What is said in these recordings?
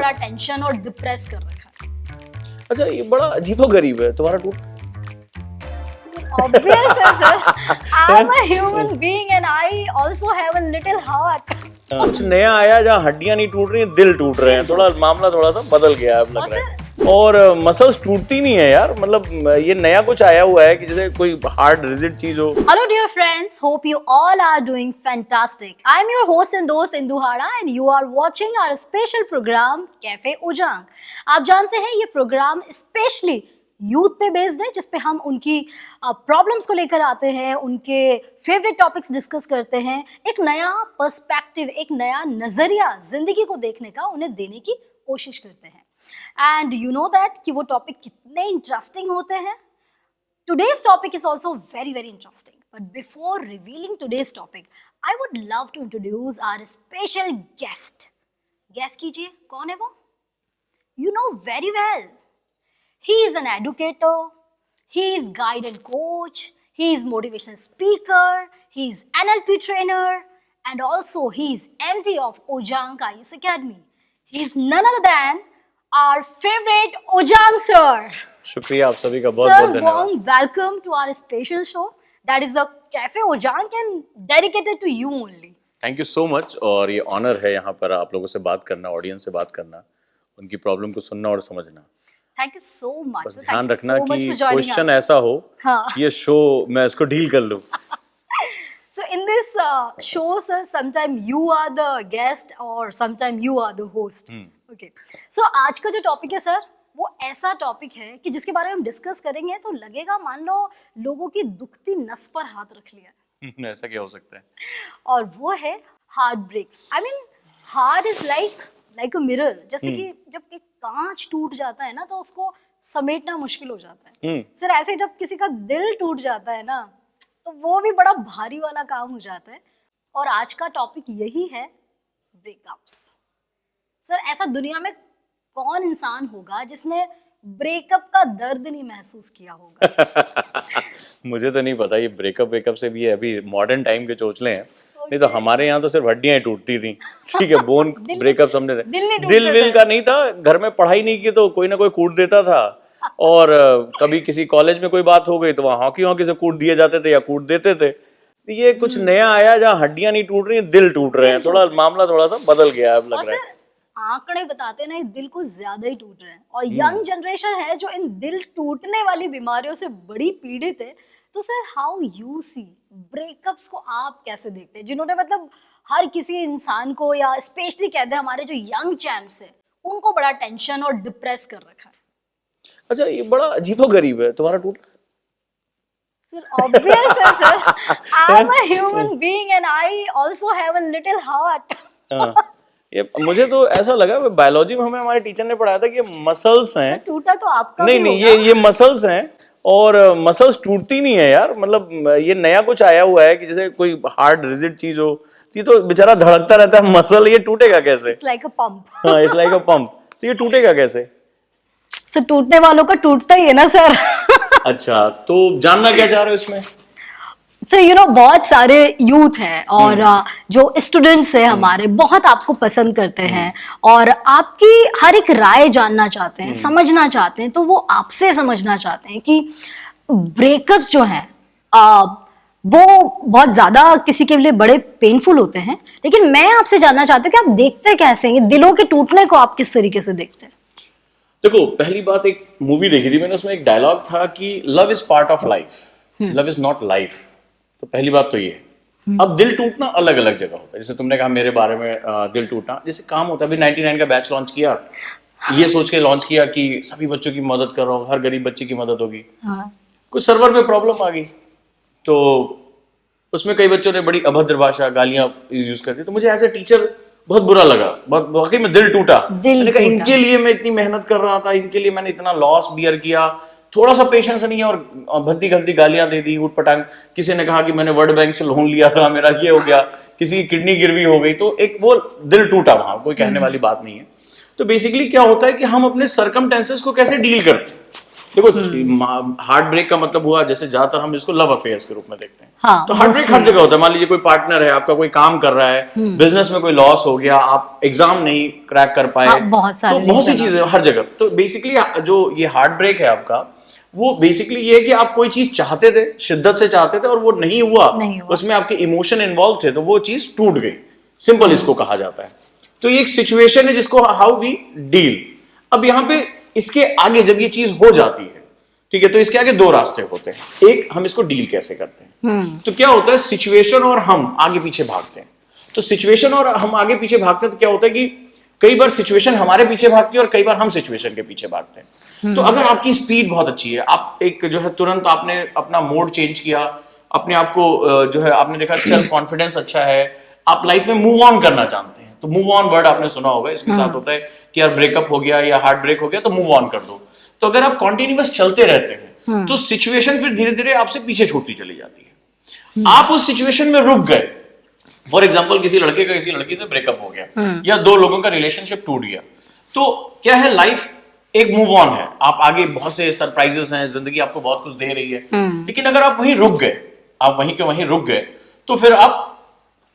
बड़ा टेंशन और डिप्रेस कर रखा है। अच्छा, ये बड़ा अजीबोगरीब है तुम्हारा टूट। Obvious है sir, I'm a human being and I also have a little heart. कुछ नया आया जहाँ हड्डियां नहीं टूट रही हैं, दिल टूट रहे हैं। थोड़ा मामला थोड़ा सा बदल गया अब लग रहा है। और मसल्स टूटती नहीं है यार, मतलब ये नया कुछ आया हुआ है कि जैसे कोई हार्ड रिजिड चीज हो। Hello dear friends, hope you all are doing fantastic. I'm your host and dost Indu Hada and you are watching our special program Cafe Ojang. आप जानते हैं ये प्रोग्राम स्पेशली यूथ पे बेस्ड है, जिसपे हम उनकी प्रॉब्लम्स को लेकर आते हैं, उनके फेवरेट टॉपिक्स डिस्कस करते हैं, एक नया पर्सपेक्टिव, एक नया नजरिया जिंदगी को देखने का उन्हें देने की कोशिश करते हैं। एंड यू नो दैट कि वो टॉपिक कितने इंटरेस्टिंग होते हैं। Today's topic is also very interesting. But before revealing today's topic, I would love to introduce our special guest. Guess कीजिए कौन है वो? You know very well. He is an educator, he is guide and coach, he is motivational speaker, he is NLP trainer, and also he is MD of Ojang IAS Academy. He is none other than our favorite Ojang sir. शुक्रिया आप सभी का बहुत-बहुत Sir, धन्यवाद। warm welcome to our special show. That is the Cafe Ojang and dedicated to you only. Thank you so much. और ये honour है यहाँ पर आप लोगों से बात करना, ऑडियंस से बात करना, उनकी प्रॉब्लम को सुनना और समझना। Thank you so much. बस sir. ध्यान Thank you रखना so much कि for joining क्वेश्चन us. ऐसा हो हाँ. कि ये शो मैं इसको डील कर लूं। So in this show, sir, sometime you are the guest or sometime you are the host. Okay. So आज का जो टॉपिक है सर, वो ऐसा टॉपिक है कि जिसके बारे में हम डिस्कस करेंगे तो लगेगा मान लो लोगों की दुखती नस पर हाथ रख लिया। ऐसा क्या हो सकता है? और वो है heart breaks. I mean heart is like a mirror. जैसे कि जब एक कांच टूट जाता है ना तो उसको समेटना मुश्किल हो जाता है। सर ऐसे जब किसी का दिल टूट जाता है ना तो वो भी बड़ा भारी वाला काम हो जाता है। और आज का टॉपिक यही है, ब्रेकअप्स। सर ऐसा दुनिया में कौन इंसान होगा जिसने ब्रेकअप का दर्द नहीं महसूस किया होगा? मुझे तो नहीं पता, ये ब्रेकअप से भी है, अभी मॉडर्न टाइम के चोचले हैं। नहीं तो हमारे यहाँ तो सिर्फ हड्डियां टूटती थी। ठीक है, बोन ब्रेकअप समझे थे। दिल विल का नहीं था। घर में पढ़ाई नहीं की तो कोई ना कोई कूट देता था। और कभी किसी कॉलेज में कोई बात हो गई तो वहाँ हॉकी से कूट दिए जाते थे या कूट देते थे। तो ये कुछ नया आया जहाँ हड्डियां नहीं टूट रही हैं, दिल टूट रहे हैं। थोड़ा मामला थोड़ा सा बदल गया अब लग रहा है। आंकड़े बताते हैं ना, दिल को ज्यादा ही टूट रहे हैं। और यंग जनरेशन है जो इन दिल टूटने वाली बीमारियों से बड़ी पीड़ित है। तो sir how you see breakups को आप कैसे देखते हैं, जिन्होंने मतलब हर किसी इंसान को या स्पेशली कहते हैं हमारे जो यंग चैम्प्स है उनको बड़ा टेंशन और डिप्रेस कर रखा है? अच्छा, ये बड़ा अजीबोगरीब है तुम्हारा टूट। सर ऑब्वियस है sir, I am a human being and I also have a little heart. ये मुझे तो ऐसा लगा, बायोलॉजी में हमें हमारे टीचर ने पढ़ाया था कि ये मसल्स हैं। टूटा तो आपका नहीं नहीं, ये मसल्स हैं और मसल्स टूटती नहीं है यार। मतलब ये नया कुछ आया हुआ है कि जैसे कोई हार्ड रिजिड चीज हो, ये तो बेचारा धड़कता रहता है मसल, ये टूटेगा कैसे? It's like a pump. हाँ, इट्स लाइक अ पंप। तो ये टूटेगा कैसे? सर टूटने वालों का टूटता ही है ना सर। अच्छा, तो जानना क्या चाह रहे हो इसमें? सर यू नो बहुत सारे यूथ हैं और जो स्टूडेंट्स हैं हमारे बहुत आपको पसंद करते हैं और आपकी हर एक राय जानना चाहते हैं, समझना चाहते हैं। तो वो आपसे समझना चाहते हैं कि ब्रेकअप्स जो हैं वो बहुत ज्यादा किसी के लिए बड़े पेनफुल होते हैं। लेकिन मैं आपसे जानना चाहती हूँ कि आप देखते कैसे हैं दिलों के टूटने को, आप किस तरीके से देखते हैं? देखो, पहली बात, एक मूवी देखी थी मैंने, उसमें एक डायलॉग था कि love is part of life, love is not life. तो पहली बात तो ये। अब दिल टूटना अलग अलग जगह होता है। जैसे तुमने कहा मेरे बारे में दिल टूटना, जैसे काम होता है। अभी 99 का बैच लॉन्च किया, ये सोच के लॉन्च किया कि सभी बच्चों की मदद कर रहा हूँ, हर गरीब बच्चे की मदद होगी। कुछ सर्वर में प्रॉब्लम आ गई तो उसमें कई बच्चों ने बड़ी अभद्र भाषा, गालियां यूज कर दी। तो मुझे एज ए टीचर बहुत बुरा लगा, बहुत वाकई में दिल टूटा। मैंने कहा इनके लिए मैं इतनी मेहनत कर रहा था, इनके लिए मैंने इतना लॉस बियर किया, थोड़ा सा पेशेंस नहीं है और भद्दी गलती गालियां दे दी, उठपटांग। किसी ने कहा कि मैंने वर्ल्ड बैंक से लोन लिया था, मेरा ये हो गया, किसी की किडनी गिरवी हो गई। तो एक वो दिल टूटा, वहां कोई कहने वाली बात नहीं है। तो बेसिकली क्या होता है कि हम अपने सरकमटेंसेस को कैसे डील करते हैं। देखो हार्ट ब्रेक का मतलब हुआ, जैसे ज्यादातर हम इसको लव अफेयर्स के रूप में देखते हैं। हाँ, तो हार्ट ब्रेक हर जगह होता है। मान लीजिए कोई पार्टनर है आपका, कोई काम कर रहा है, बिजनेस में कोई लॉस हो गया, आप एग्जाम नहीं क्रैक कर पाए, हाँ, बहुत सारे तो बहुत सी reason चीजें हर जगह। तो बेसिकली जो ये हार्ट ब्रेक है आपका, वो बेसिकली ये है कि आप कोई चीज चाहते थे, शिद्दत से चाहते थे, और वो नहीं हुआ, उसमें आपके इमोशन इन्वॉल्व थे, तो वो चीज टूट गई। सिंपल इसको कहा जाता है। तो ये एक सिचुएशन है जिसको हाउ वी डील। अब यहां पे इसके आगे जब ये चीज हो जाती है, ठीक है, तो इसके आगे दो रास्ते होते हैं। एक, हम इसको डील कैसे करते हैं। तो क्या होता है, सिचुएशन और हम आगे पीछे भागते हैं। तो सिचुएशन और हम आगे पीछे भागते हैं, तो क्या होता है कि कई बार सिचुएशन हमारे पीछे भागती है और कई बार हम सिचुएशन के पीछे भागते हैं। तो अगर आपकी स्पीड बहुत अच्छी है, आप एक जो है तुरंत आपने अपना मोड चेंज किया, अपने आप को जो है आपने देखा सेल्फ कॉन्फिडेंस अच्छा है, आप लाइफ में मूव ऑन करना जानते हैं। तो मूव ऑन वर्ड आपने सुना होगा, इसके साथ होता है कि यार ब्रेकअप हो गया या हार्ट ब्रेक हो गया तो मूव ऑन कर दो। तो अगर आप कॉन्टिन्यूअस चलते रहते हैं तो सिचुएशन फिर धीरे धीरे आपसे पीछे छूटती चली जाती है। आप उस सिचुएशन में रुक गए। फॉर एग्जाम्पल, किसी लड़के का किसी लड़की से ब्रेकअप हो गया या दो लोगों का रिलेशनशिप टूट गया, तो क्या है, लाइफ एक मूव ऑन है। आप आगे बहुत से सरप्राइजेस हैं, जिंदगी आपको बहुत कुछ दे रही है, लेकिन अगर आप वहीं रुक गए, आप वहीं के वहीं रुक गए, तो फिर आप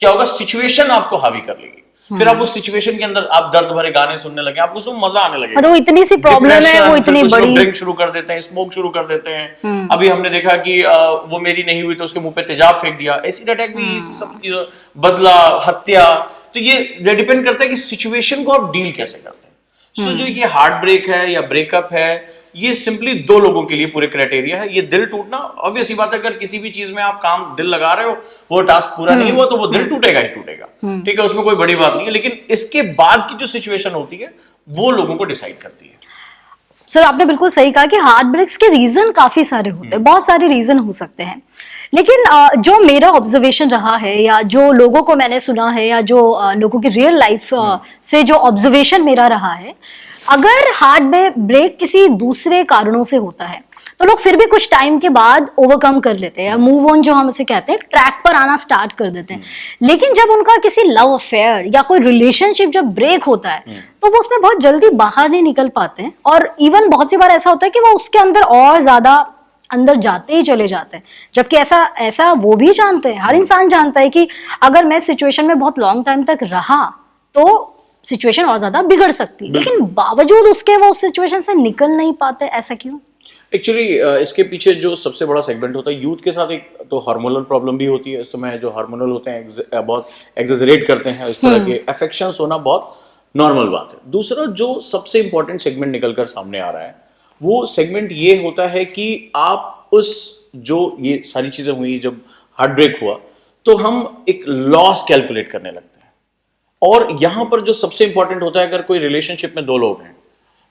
क्या होगा, सिचुएशन आपको हावी कर लेगी। फिर आप उस सिचुएशन के अंदर आप दर्द भरे गाने सुनने लगे, आपको उसमें मजा आने लगेगा। मतलब इतनी सी प्रॉब्लम है, वो इतनी बड़ी, ड्रिंक शुरू कर देते हैं, स्मोक शुरू कर देते हैं। अभी हमने देखा कि वो मेरी नहीं हुई तो उसके मुंह पे तेजाब फेंक दिया, एसिड अटैक भी, सब बदला, हत्या। तो ये डिपेंड करता है कि सिचुएशन को आप डील कैसे करते हैं। सो जो ये हार्ट ब्रेक है या ब्रेकअप है, ये सिंपली दो लोगों के लिए पूरे क्राइटेरिया है। ये दिल टूटना ऑब्वियस सी बात है, अगर किसी भी चीज में आप काम दिल लगा रहे हो, वो टास्क पूरा नहीं हुआ तो वो दिल टूटेगा ही टूटेगा, ठीक है, उसमें कोई बड़ी बात नहीं है। लेकिन इसके बाद की जो सिचुएशन होती है वो लोगों को डिसाइड करती है। सर, आपने बिल्कुल सही कहा कि हार्ट ब्रेक्स के रीजन काफी सारे होते हैं, बहुत सारे रीजन हो सकते हैं। लेकिन जो मेरा ऑब्जर्वेशन रहा है, या जो लोगों को मैंने सुना है, या जो लोगों की रियल लाइफ से जो ऑब्जर्वेशन मेरा रहा है, अगर हार्ट ब्रेक किसी दूसरे कारणों से होता है तो लोग फिर भी कुछ टाइम के बाद ओवरकम कर लेते हैं, मूव ऑन जो हम उसे कहते हैं, ट्रैक पर आना स्टार्ट कर देते हैं। लेकिन जब उनका किसी लव अफेयर या कोई रिलेशनशिप जब ब्रेक होता है तो वो उसमें बहुत जल्दी बाहर नहीं निकल पाते हैं, और इवन बहुत सी बार ऐसा होता है कि वो उसके अंदर और ज्यादा अंदर जाते ही चले जाते हैं। जबकि ऐसा वो भी जानते हैं, हर इंसान जानता है कि अगर मैं सिचुएशन में बहुत लॉन्ग टाइम तक रहा तो सिचुएशन और ज्यादा बिगड़ सकती है, लेकिन बावजूद उसके वो उस सिचुएशन से निकल नहीं पाते। ऐसा क्यों? एक्चुअली इसके पीछे जो सबसे बड़ा सेगमेंट होता है, यूथ के साथ एक तो हार्मोनल प्रॉब्लम भी होती है। इस समय जो हार्मोनल होते हैं बहुत एक्सेजरेट करते हैं, इस तरह के अफेक्शंस होना बहुत नॉर्मल बात है। दूसरा जो सबसे इंपॉर्टेंट सेगमेंट निकलकर सामने आ रहा है, वो सेगमेंट ये होता है कि आप उस जो ये सारी चीजें हुई, जब हार्ट ब्रेक हुआ तो हम एक लॉस कैलकुलेट करने लगते हैं। और यहां पर जो सबसे इंपॉर्टेंट होता है, अगर कोई रिलेशनशिप में दो लोग हैं,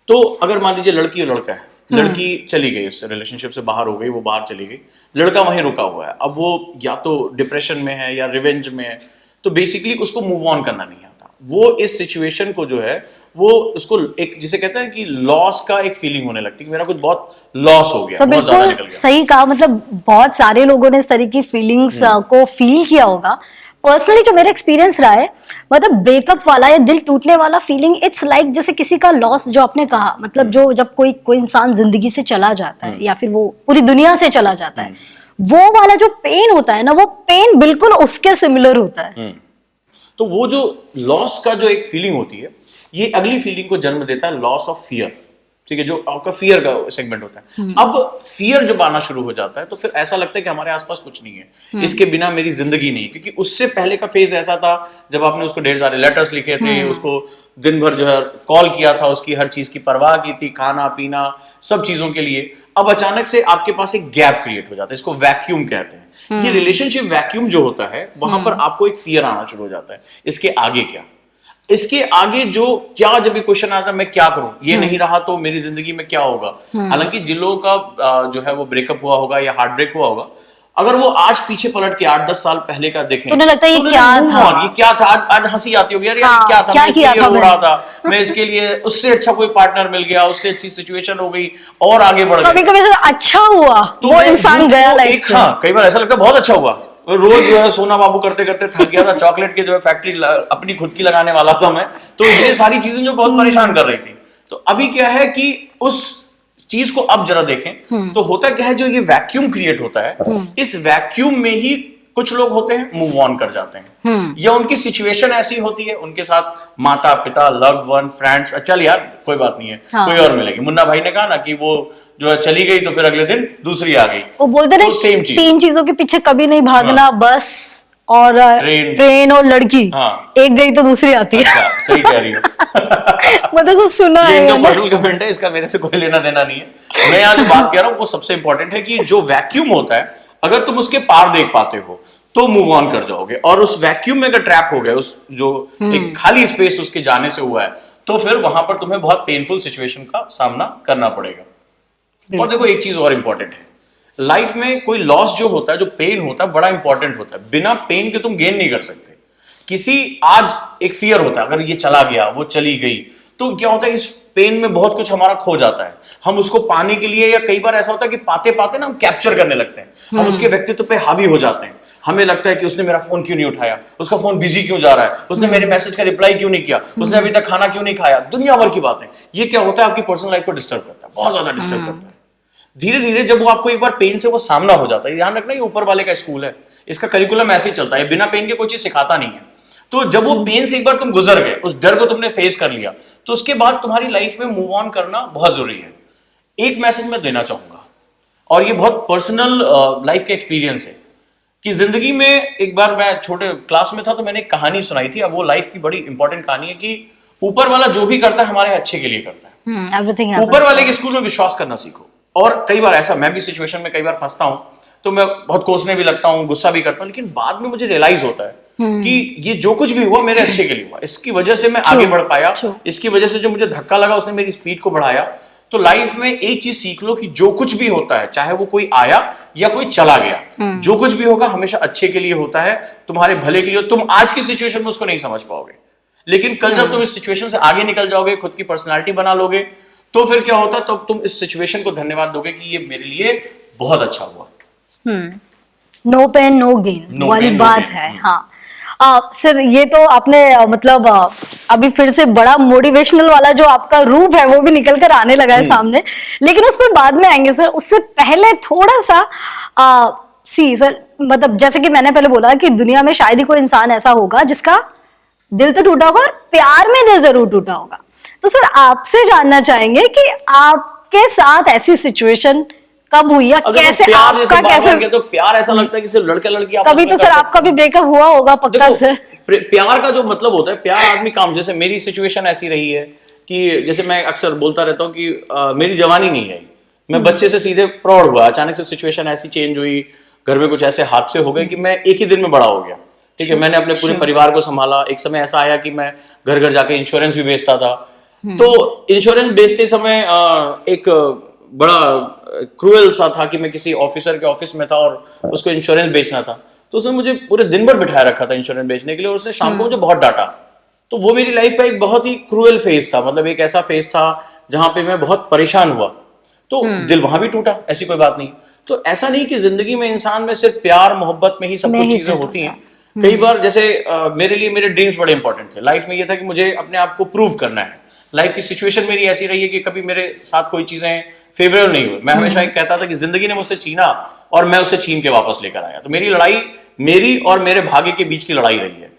तो अगर मान लीजिए लड़की और लड़का है, लड़की चली गई, उस रिलेशनशिप से बाहर हो गई, वो बाहर चली गई, लड़का वहीं रुका हुआ है। अब वो या तो डिप्रेशन में है या रिवेंज में है, तो बेसिकली उसको मूव ऑन करना नहीं आता। वो इस सिचुएशन को जो है, वो उसको एक जिसे कहते हैं कि लॉस का एक फीलिंग होने लगती है कि मेरा कुछ बहुत लॉस हो गया, बहुत ज्यादा निकल गया। सही कहा, मतलब बहुत सारे लोगों ने इस तरह की फीलिंग्स को फील किया होगा। पर्सनली जो मेरा एक्सपीरियंस रहा है, मतलब ब्रेकअप वाला या दिल टूटने वाला फीलिंग, इट्स लाइक जैसे किसी का लॉस, जो आपने कहा, मतलब जो जब कोई इंसान जिंदगी से चला जाता है या फिर वो पूरी दुनिया से चला जाता है, वो वाला जो पेन होता है ना, वो पेन बिल्कुल उसके सिमिलर होता है। तो वो जो लॉस का जो एक फीलिंग होती है, ये अगली फीलिंग को जन्म देता है, लॉस ऑफ फियर, ठीक है, जो आपका फियर का सेगमेंट होता है। अब फियर जब आना शुरू हो जाता है तो फिर ऐसा लगता है कि हमारे आसपास कुछ नहीं है, इसके बिना मेरी जिंदगी नहीं है। क्योंकि उससे पहले का फेज ऐसा था जब आपने उसको ढेर सारे लेटर्स लिखे थे, उसको दिन भर जो है कॉल किया था, उसकी हर चीज की परवाह की थी, खाना पीना सब चीजों के लिए। अब अचानक से आपके पास एक गैप क्रिएट हो जाता है, इसको वैक्यूम कहते हैं। ये रिलेशनशिप वैक्यूम जो होता है, वहां पर आपको एक फियर आना शुरू हो जाता है, इसके आगे क्या, इसके आगे जो क्या, जब ये क्वेश्चन आता है मैं क्या करूं, ये नहीं रहा तो मेरी जिंदगी में क्या होगा। हालांकि जिन लोगों का जो है वो ब्रेकअप हुआ होगा या हार्ट ब्रेक हुआ होगा, अगर वो आज पीछे पलट के 8-10 साल पहले का देखें, तो उन्हें लगता है ये क्या था, आज हंसी आती होगी, यार हाँ, क्या था, क्या मैं इसके लिए रो रहा था, मैं इसके लिए, उससे अच्छा कोई पार्टनर मिल गया, उससे अच्छी सिचुएशन हो गई और आगे बढ़ गया। कभी-कभी अच्छा हुआ तो वो इंसान गया लाइफ से। हाँ, कई बार ऐसा लगता है बहुत अच्छा हुआ, रोज जो है सोना बाबू करते करते थक गया था, चॉकलेट के जो है फैक्ट्री अपनी खुद की लगाने वाला था मैं, तो ये सारी चीजें जो बहुत परेशान कर रही थी। तो अभी क्या है कि उस चीज को अब जरा देखें तो होता क्या है, जो ये वैक्यूम क्रिएट होता है, इस वैक्यूम में ही कुछ लोग होते हैं मूव ऑन कर जाते हैं, या उनकी सिचुएशन ऐसी होती है, उनके साथ माता पिता, लव्ड वन, फ्रेंड्स, चल यार कोई बात नहीं है, हाँ। कोई और मिलेगी। मुन्ना भाई ने कहा ना कि वो जो है चली गई तो फिर अगले दिन दूसरी आ गई। वो बोलते ना, तो सेम चीज, 3 चीजों के पीछे कभी नहीं भागना, बस और ट्रेन और लड़की। हाँ। एक गई तो दूसरी आती है। अच्छा, सही कह रही हो। मतलब सब सुना ये है इनका मैंने। पर्सनल कमेंट है, इसका मेरे से कोई लेना देना नहीं है। मैं यहाँ जो बात कह रहा हूँ वो सबसे इंपॉर्टेंट है कि जो वैक्यूम होता है, अगर तुम उसके पार देख पाते हो तो मूव ऑन कर जाओगे, और उस वैक्यूम में अगर ट्रैप हो गए, उस जो एक खाली स्पेस उसके जाने से हुआ है, तो फिर वहां पर तुम्हें बहुत पेनफुल सिचुएशन का सामना करना पड़ेगा। और देखो एक चीज और इंपॉर्टेंट है, लाइफ में कोई लॉस जो होता है, जो पेन होता है, बड़ा इंपॉर्टेंट होता है। बिना पेन के तुम गेन नहीं कर सकते। किसी आज एक फियर होता है, अगर ये चला गया, वो चली गई, तो क्या होता है, इस पेन में बहुत कुछ हमारा खो जाता है। हम उसको पाने के लिए, या कई बार ऐसा होता है कि पाते पाते ना हम कैप्चर करने लगते हैं, हम उसके व्यक्तित्व पे हावी हो जाते हैं। हमें लगता है कि उसने मेरा फोन क्यों नहीं उठाया, उसका फोन बिजी क्यों जा रहा है, उसने मेरे मैसेज का रिप्लाई क्यों नहीं किया, उसने अभी तक खाना क्यों नहीं खाया, दुनिया भर की बातें। ये क्या होता है, आपकी पर्सनल लाइफ को डिस्टर्ब करता है, बहुत ज्यादा डिस्टर्ब करता है। धीरे धीरे जब वो आपको एक बार पेन से वो सामना हो जाता है, ध्यान रखना ये ऊपर वाले का स्कूल है, इसका करिकुलम ऐसे ही चलता है, बिना पेन के कोई चीज सिखाता नहीं है। तो जब वो पेन से एक बार तुम गुजर गए, उस डर को तुमने फेस कर लिया, तो उसके बाद तुम्हारी लाइफ में मूव ऑन करना बहुत जरूरी है। एक मैसेज मैं देना चाहूंगा, और ये बहुत पर्सनल लाइफ का एक्सपीरियंस है, कि जिंदगी में एक बार मैं छोटे क्लास में था तो मैंने एक कहानी सुनाई थी। अब वो लाइफ की बड़ी इंपॉर्टेंट कहानी है कि ऊपर वाला जो भी करता है हमारे अच्छे के लिए करता है। एवरीथिंग ऊपर वाले के स्कूल में विश्वास करना सीखो। और कई बार ऐसा, मैं भी सिचुएशन में कई बार फंसता हूं, तो मैं बहुत कोसने भी लगता हूं, गुस्सा भी करता हूं, लेकिन बाद में मुझे रियलाइज होता है कि ये जो कुछ भी हुआ मेरे अच्छे के लिए हुआ, इसकी वजह से मैं आगे बढ़ पाया, इसकी वजह से जो मुझे धक्का लगा उसने मेरी स्पीड को बढ़ाया। तो लाइफ में एक चीज सीख लो कि जो कुछ भी होता है, चाहे वो कोई आया या कोई चला गया, जो कुछ भी होगा हमेशा अच्छे के लिए होता है, तुम्हारे भले के लिए। तुम आज की सिचुएशन में उसको नहीं समझ पाओगे, लेकिन कल जब तुम इस सिचुएशन से आगे निकल जाओगे, खुद की पर्सनालिटी बना लोगे, तो फिर क्या होता है, तब तुम इस सिचुएशन को धन्यवाद दोगे कि ये मेरे लिए बहुत अच्छा हुआ। नो पेन नो गेन वाली बात है। हाँ सर, ये तो आपने मतलब अभी फिर से बड़ा मोटिवेशनल वाला जो आपका रूप है वो भी निकल कर आने लगा है सामने, लेकिन उस पर बाद में आएंगे सर। उससे पहले थोड़ा सा सर, मतलब जैसे कि मैंने पहले बोला कि दुनिया में शायद ही कोई इंसान ऐसा होगा जिसका दिल तो टूटा होगा और प्यार में दिल जरूर टूटा होगा। तो सर आपसे जानना चाहेंगे कि आपके साथ ऐसी सिचुएशन कब हुई या कैसे, आपका कैसे? तो प्यार ऐसा लगता है कि सिर्फ लड़के लड़की कभी तो सर आपका भी ब्रेकअप हुआ होगा पक्का सर। प्यार का जो मतलब होता है, प्यार आदमी काम, जैसे मेरी सिचुएशन ऐसी रही है कि जैसे मैं अक्सर बोलता रहता हूँ कि मेरी जवानी नहीं आई, मैं बच्चे से सीधे प्रौढ़ हुआ। अचानक से सिचुएशन ऐसी चेंज हुई, घर में कुछ ऐसे हादसे हो गए कि मैं एक ही दिन में बड़ा हो गया। ठीक है, मैंने अपने पूरे परिवार को संभाला। एक समय ऐसा आया कि मैं घर घर जाके इंश्योरेंस भी बेचता था। तो इंश्योरेंस बेचते समय एक बड़ा क्रूएल सा था कि मैं किसी ऑफिसर के ऑफिस में था और उसको इंश्योरेंस बेचना था। तो उसने मुझे पूरे दिन भर बिठाया रखा था इंश्योरेंस बेचने के लिए, और उसने शाम को मुझे बहुत डांटा। तो वो मेरी लाइफ का एक बहुत ही क्रूएल फेज था, मतलब एक ऐसा फेज था जहां पे मैं बहुत परेशान हुआ। तो दिल वहां भी टूटा, ऐसी कोई बात नहीं। तो ऐसा नहीं कि जिंदगी में इंसान में सिर्फ प्यार मोहब्बत में ही सब कुछ चीजें होती हैं। कई बार जैसे मेरे लिए मेरे ड्रीम्स बड़े इंपॉर्टेंट थे। लाइफ में ये था कि मुझे अपने आप को प्रूव करना है। लाइफ की सिचुएशन मेरी ऐसी रही है कि कभी मेरे साथ कोई चीजें फेवरेबल नहीं हुई। मैं हमेशा एक कहता था कि जिंदगी ने मुझसे छीना और मैं उसे छीन के वापस लेकर आया। तो मेरी लड़ाई मेरी और मेरे भाग्य के बीच की लड़ाई रही है।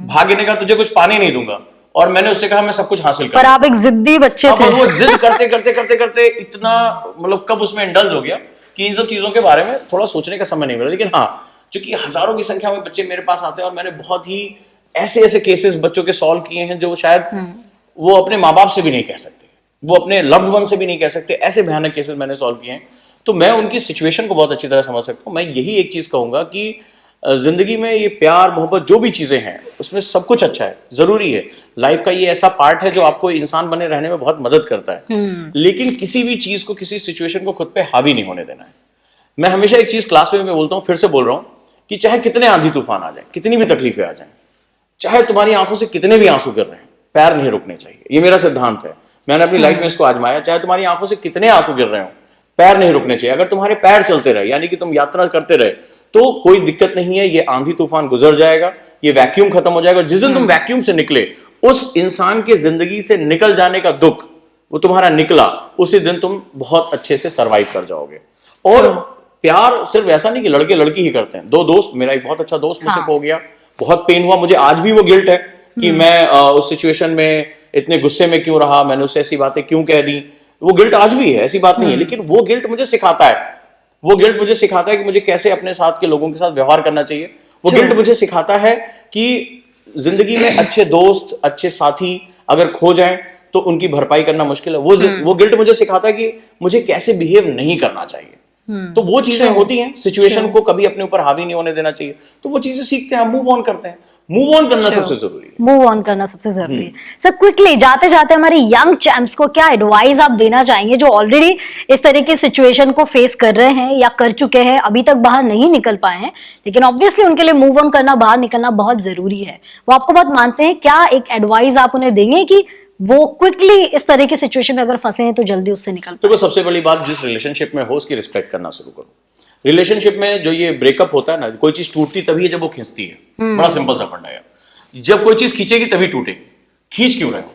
भाग्य ने कहा तुझे कुछ पाने नहीं दूंगा, और मैंने उससे कहा मैं सब कुछ हासिल करूंगा। पर आप एक जिद्दी बच्चे थे। वो जिद करते करते करते करते इतना, मतलब कब उसमें इंडल्ज हो गया कि इन सब चीजों के बारे में थोड़ा सोचने का समय नहीं मिला। लेकिन हाँ, क्योंकि हजारों की संख्या में बच्चे मेरे पास आते हैं और मैंने बहुत ही ऐसे ऐसे केसेस बच्चों के सॉल्व किए हैं जो शायद वो अपने माँ बाप से भी नहीं कह सकते, वो अपने लव्ड वन से भी नहीं कह सकते। ऐसे भयानक केसेस मैंने सॉल्व किए हैं। तो मैं उनकी सिचुएशन को बहुत अच्छी तरह समझ सकता हूँ। मैं यही एक चीज कहूंगा कि जिंदगी में ये प्यार मोहब्बत जो भी चीजें हैं उसमें सब कुछ अच्छा है, जरूरी है। लाइफ का ये ऐसा पार्ट है जो आपको इंसान बने रहने में बहुत मदद करता है। लेकिन किसी भी चीज को, किसी सिचुएशन को खुद पे हावी नहीं होने देना है। मैं हमेशा एक चीज क्लास में मैं बोलता हूँ, फिर से बोल रहा हूँ कि चाहे कितने आंधी तूफान आ जाए, कितनी भी तकलीफें आ जाएं, चाहे तुम्हारी आंखों से कितने भी आंसू गिर रहे हैं, पैर नहीं रुकने चाहिए। ये मेरा सिद्धांत है, मैंने अपनी लाइफ में इसको आजमाया। चाहे तुम्हारी आंखों से कितने आंसू गिर रहे हो, पैर नहीं रुकने चाहिए। अगर तुम्हारे पैर चलते रहे, यानी कि तुम यात्रा करते रहे, तो कोई दिक्कत नहीं है। ये आंधी तूफान गुजर जाएगा, ये वैक्यूम खत्म हो जाएगा। जिस दिन तुम वैक्यूम से निकले, उस इंसान के जिंदगी से निकल जाने का दुख वो तुम्हारा निकला, उसी दिन तुम बहुत अच्छे से सरवाइव कर जाओगे। और प्यार सिर्फ ऐसा नहीं कि लड़के लड़की ही करते हैं। दो दोस्त, मेरा एक बहुत अच्छा दोस्त मुझसे हो गया, बहुत पेन हुआ मुझे, आज भी वो गिल्ट है कि मैं उस सिचुएशन में इतने गुस्से में क्यों रहा, मैंने उससे ऐसी बातें क्यों कह दी, वो गिल्ट आज भी है, ऐसी बात नहीं है। लेकिन वो गिल्ट मुझे सिखाता है, वो गिल्ट मुझे सिखाता है कि मुझे कैसे अपने साथ के लोगों के साथ व्यवहार करना चाहिए। वो गिल्ट मुझे सिखाता है कि जिंदगी में अच्छे दोस्त, अच्छे साथी अगर खो जाएं तो उनकी भरपाई करना मुश्किल है। वो गिल्ट मुझे सिखाता है कि मुझे कैसे बिहेव नहीं करना चाहिए। तो वो चीजें होती हैं, सिचुएशन को कभी अपने ऊपर हावी नहीं होने देना चाहिए। तो वो चीजें सीखते हैं, मूव ऑन करते हैं। मूव ऑन करना सबसे जरूरी है। मूव ऑन करना सबसे जरूरी है। सर क्विकली जाते जाते हमारे यंग चैंप्स को क्या एडवाइस आप देना चाहेंगे जो ऑलरेडी इस तरह की सिचुएशन को फेस कर रहे हैं या कर चुके हैं, अभी तक बाहर नहीं निकल पाए हैं, लेकिन ऑब्वियसली उनके लिए मूव ऑन करना, बाहर निकलना बहुत जरूरी है, वो आपको बहुत मानते हैं, क्या एक एडवाइस आप उन्हें देंगे कि वो क्विकली इस तरह की सिचुएशन में अगर फंसे हैं तो जल्दी उससे निकल पाए? देखो, सबसे बड़ी बात, जिस रिलेशनशिप में हो उसकी रिस्पेक्ट करना शुरू करो। रिलेशनशिप में जो ये ब्रेकअप होता है ना, कोई चीज टूटती तभी है जब वो खींचती है। बड़ा सिंपल सा फंडा है, जब कोई चीज खींचेगी तभी टूटेगी। खींच क्यों रहे हो?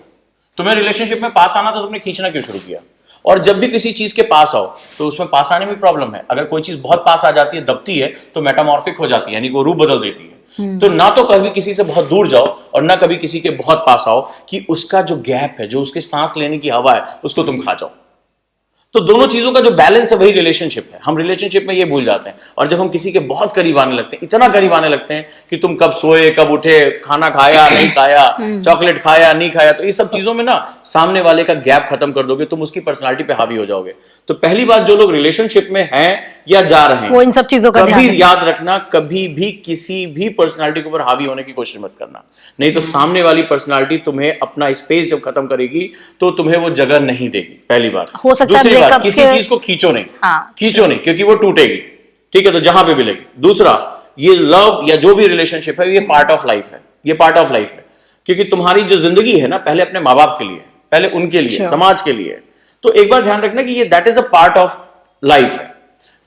तुम्हें रिलेशनशिप में पास आना, तो तुमने खींचना क्यों शुरू किया? और जब भी किसी चीज के पास आओ तो उसमें पास आने में प्रॉब्लम है। अगर कोई चीज बहुत पास आ जाती है, दबती है, तो मेटामॉर्फिक हो जाती है, यानी वो रूप बदल देती है। तो ना तो कभी किसी से बहुत दूर जाओ और ना कभी किसी के बहुत पास आओ कि उसका जो गैप है, जो उसके सांस लेने की हवा है, उसको तुम खा जाओ। तो दोनों चीजों का जो बैलेंस है वही रिलेशनशिप है। हम रिलेशनशिप में ये भूल जाते हैं, और जब हम किसी के बहुत करीब आने लगते हैं, इतना करीब आने लगते हैं कि तुम कब सोए, कब उठे, खाना खाया नहीं खाया, चॉकलेट खाया नहीं खाया, तो ये सब चीजों में ना सामने वाले का गैप खत्म कर दोगे, तुम उसकी पर्सनालिटी पे हावी हो जाओगे। तो पहली बात, जो लोग रिलेशनशिप में हैं या जा रहे हैं, वो इन सब चीजों का कभी याद रखना, कभी भी किसी भी पर्सनालिटी के ऊपर हावी होने की कोशिश मत करना। नहीं तो सामने वाली पर्सनालिटी तुम्हें अपना स्पेस जब खत्म करेगी तो तुम्हें वो जगह नहीं देगी, पहली बात। हो सकता है दूसरी बात, किसी चीज को खींचो नहीं, खींचो नहीं, क्योंकि वो टूटेगी, ठीक है, तो जहां पे मिलेगी। दूसरा, ये लव या जो भी रिलेशनशिप है, ये पार्ट ऑफ लाइफ है, ये पार्ट ऑफ लाइफ है, क्योंकि तुम्हारी जो जिंदगी है ना, पहले अपने माँ बाप के लिए, पहले उनके लिए, समाज के लिए। तो एक बार ध्यान रखना कि ये that is a part of life है।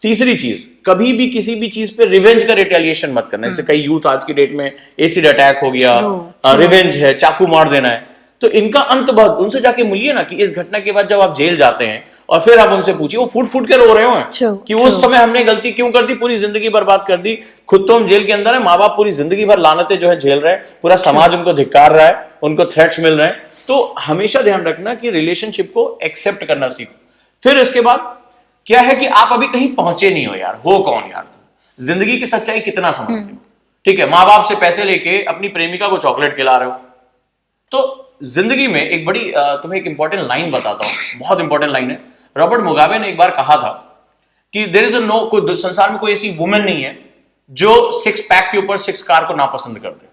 तीसरी चीज, कभी भी किसी भी चीज पे रिवेंज का रिटेलिएशन मत करना। जैसे कई यूथ आज की डेट में एसिड अटैक हो गया, रिवेंज है, चाकू मार देना है, तो इनका अंत बहुत, उनसे जाके मिलिए ना कि इस घटना के बाद जब आप जेल जाते हैं और फिर आप उनसे पूछिए, वो फूट फूट के रो रहे हो कि उस समय हमने गलती क्यों कर दी, पूरी जिंदगी बर्बाद कर दी। खुद तो हम जेल के अंदर है, माँ बाप पूरी जिंदगी भर लानतें जो है झेल रहे हैं, पूरा समाज उनको धिक्कार रहा है, उनको थ्रेट्स मिल रहे हैं। तो हमेशा ध्यान रखना कि रिलेशनशिप को एक्सेप्ट करना सीखो। फिर इसके बाद क्या है कि आप अभी कहीं पहुंचे नहीं हो यार, हो कौन यार, जिंदगी की सच्चाई कितना समझते हो, ठीक है, माँ बाप से पैसे लेके अपनी प्रेमिका को चॉकलेट खिला रहे हो। तो जिंदगी में एक बड़ी तुम्हें एक इंपॉर्टेंट लाइन बताता हूं, बहुत इंपॉर्टेंट लाइन है। रॉबर्ट मुगाबे ने एक बार कहा था कि देयर इज नो, कोई संसार में कोई ऐसी वुमेन नहीं है जो 6 पैक के ऊपर 6 कार को नापसंद कर दे।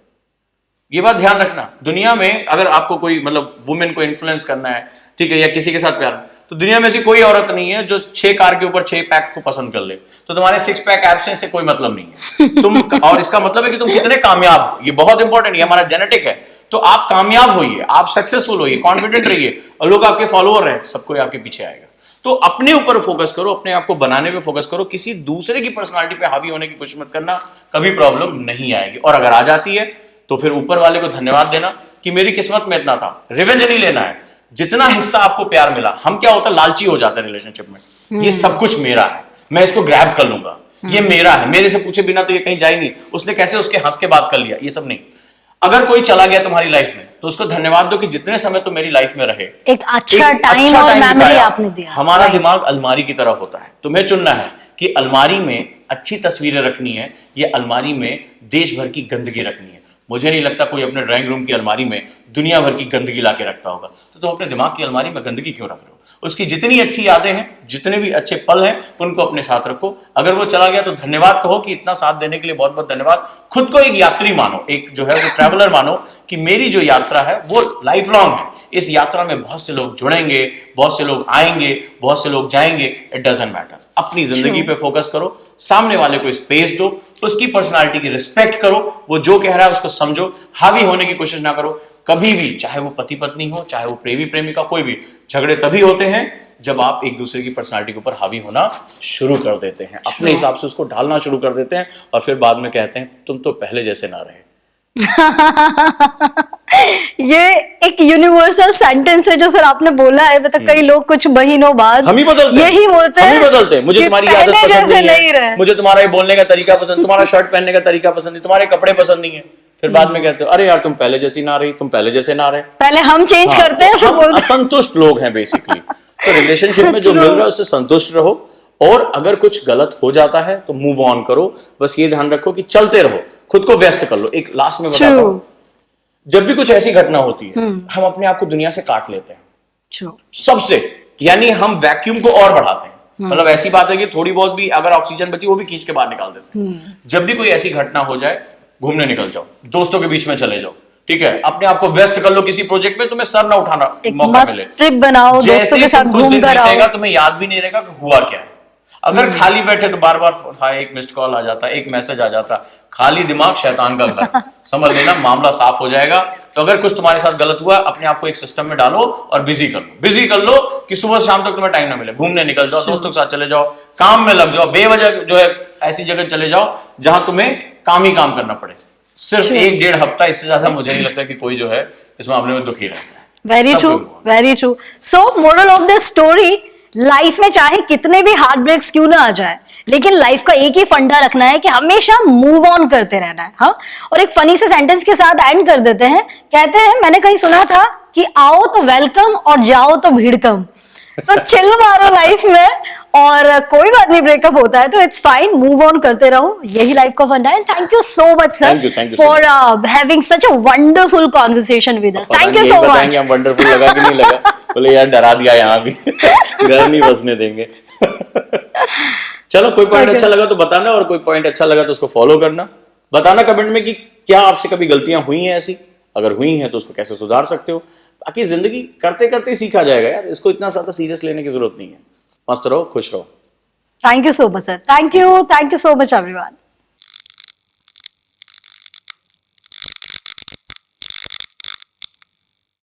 ये बात ध्यान रखना। दुनिया में अगर आपको कोई मतलब वुमेन को इन्फ्लुएंस करना है, ठीक है, या किसी के साथ प्यार, तो दुनिया में ऐसी कोई औरत नहीं है जो 6 कार के ऊपर 6 पैक को पसंद कर ले। तो तुम्हारे 6 पैक एब्सेंस से कोई मतलब नहीं है तुम, और इसका मतलब है कि तुम कितने कामयाब हो, ये बहुत इंपॉर्टेंट, ये हमारा जेनेटिक है। तो आप कामयाब होइए, आप सक्सेसफुल होइए, कॉन्फिडेंट रहिए, और लोग आपके फॉलोअर हैं, सब कोई आपके पीछे आएगा। तो अपने ऊपर फोकस करो, अपने आप को बनाने पे फोकस करो, किसी दूसरे की पर्सनालिटी पे हावी होने की कोशिश मत करना, कभी प्रॉब्लम नहीं आएगी। और अगर आ जाती है तो फिर ऊपर वाले को धन्यवाद देना कि मेरी किस्मत में इतना था। रिवेंज नहीं लेना है, जितना हिस्सा आपको प्यार मिला, हम क्या होता है, लालची हो जाते हैं रिलेशनशिप में, ये सब कुछ मेरा है, मैं इसको ग्रैब कर लूंगा, ये मेरा है, मेरे से पूछे बिना तो ये कहीं जाए नहीं, उसने कैसे उसके हंस के बात कर लिया, ये सब नहीं। अगर कोई चला गया तुम्हारी लाइफ में तो उसको धन्यवाद दो कि जितने समय तो मेरी लाइफ में रहे, एक अच्छा टाइम और मेमोरी आपने दिया। हमारा दिमाग अलमारी की तरह होता है, तुम्हें चुनना है कि अलमारी में अच्छी तस्वीरें रखनी है या अलमारी में देश भर की गंदगी रखनी है। मुझे नहीं लगता कोई अपने ड्राइंग रूम की अलमारी में दुनिया भर की गंदगी लाके रखता होगा। तो तुम अपने दिमाग की अलमारी में गंदगी क्यों रख रहे हो? उसकी जितनी अच्छी यादें हैं, जितने भी अच्छे पल हैं, उनको अपने साथ रखो। अगर वो चला गया तो धन्यवाद कहो कि इतना साथ देने के लिए बहुत बहुत धन्यवाद। खुद को एक यात्री मानो, एक जो है वो ट्रैवलर मानो कि मेरी जो यात्रा है वो लाइफ लॉन्ग है। इस यात्रा में बहुत से लोग जुड़ेंगे, बहुत से लोग आएंगे, बहुत से लोग जाएंगे, इट डजंट मैटर। अपनी जिंदगी पे फोकस करो, सामने वाले को स्पेस दो, उसकी पर्सनालिटी की रिस्पेक्ट करो, वो जो कह रहा है उसको समझो, हावी होने की कोशिश ना करो कभी भी। चाहे वो पति पत्नी हो, चाहे वो प्रेमी प्रेमिका, कोई भी, झगड़े तभी होते हैं जब आप एक दूसरे की पर्सनालिटी के ऊपर हावी होना शुरू कर देते हैं, अपने हिसाब से उसको ढालना शुरू कर देते हैं, और फिर बाद में कहते हैं तुम तो पहले जैसे ना रहे। ये एक यूनिवर्सल सिंपल सेंटेंस है जो सर आपने बोला है, मतलब कई लोग कुछ महीनों बाद हम ही बदलते यही बोलते हैं, हम ही बदलते हैं। मुझे कि तुम्हारी आदत पहले पसंद जैसे नहीं रहे। है, मुझे तुम्हारा ये बोलने का तरीका पसंद, तुम्हारा शर्ट पहनने का तरीका पसंद नहीं, तुम्हारे कपड़े पसंद नहीं है। फिर बाद में कहते हो अरे यार तुम पहले जैसी ना रही, तुम पहले जैसे ना रहे। पहले हम चेंज हाँ, करते हैं, फिर हम बोलते हैं। असंतुष्ट लोग हैं बेसिकली। तो रिलेशनशिप में जो मिल रहा है उससे संतुष्ट रहो, और अगर कुछ गलत हो जाता है तो मूव ऑन करो। बस ये ध्यान रखो कि चलते रहो, खुद को व्यस्त कर लो। एक लास्ट में बताता हूं, जब भी कुछ ऐसी घटना होती है हम अपने आप को दुनिया से काट लेते हैं सबसे, यानी हम वैक्यूम को और बढ़ाते हैं। मतलब ऐसी बात है कि थोड़ी बहुत भी अगर ऑक्सीजन बची वो भी खींच के बाहर निकाल देते हैं। जब भी कोई ऐसी घटना हो जाए, घूमने निकल जाओ, दोस्तों के बीच में चले जाओ, ठीक है, अपने आप को व्यस्त कर लो किसी प्रोजेक्ट में, तुम्हें सर ना उठाना मौका मिले, ट्रिप बनाओ, दोस्तों के साथ घूम कर आओ, तुम्हें याद भी नहीं रहेगा कि हुआ क्या है। अगर खाली बैठे तो बार बार हाय एक मिस्ड कॉल आ जाता, एक मैसेज आ जाता, खाली दिमाग शैतान का घर, समझ लेना मामला साफ हो जाएगा। तो अगर कुछ तुम्हारे साथ गलत हुआ, अपने आप को एक सिस्टम में डालो और बिजी कर लो कि सुबह शाम तक तुम्हें टाइम ना मिले। घूमने निकल जाओ, दोस्तों के साथ चले जाओ, काम में लग जाओ, बेवजह जो है ऐसी जगह चले जाओ जहां तुम्हें काम ही काम करना पड़े। सिर्फ 1-1.5 हफ्ता, इससे ज्यादा मुझे नहीं लगता कि कोई जो है इस मामले में दुखी रहता है। Very true, very true. So moral of the story, life में चाहे कितने भी हार्ट ब्रेक्स क्यों ना आ जाए, लेकिन लाइफ का एक ही फंडा रखना है कि हमेशा मूव ऑन करते रहना है। हाँ, और एक फनी से सेंटेंस के साथ एंड कर देते हैं। कहते हैं, मैंने कहीं सुना था कि आओ तो वेलकम और जाओ तो भीड़ कम। तो चिल मारो लाइफ में, और कोई बात नहीं, ब्रेकअप होता है तो इट्स फाइन, मूव ऑन करते रहो, यही लाइफ का फंडा है। Thank you so much sir for having such a wonderful conversation with us. Thank you so much. Wonderful लगा कि नहीं लगा? बोले यार डरा दिया यहाँ भी, घर नहीं बसने देंगे। चलो, कोई पॉइंट अच्छा लगा तो बताना, और कोई पॉइंट अच्छा लगा तो उसको फॉलो करना। बताना कमेंट में कि क्या आपसे कभी गलतियां हुई हैं ऐसी, अगर हुई हैं तो उसको कैसे सुधार सकते हो। बाकी जिंदगी करते करते सीखा जाएगा यार, इसको इतना ज्यादा सीरियस लेने की जरूरत नहीं है। मस्त रहो, खुश रहो। Thank you so much sir, thank you so much everyone.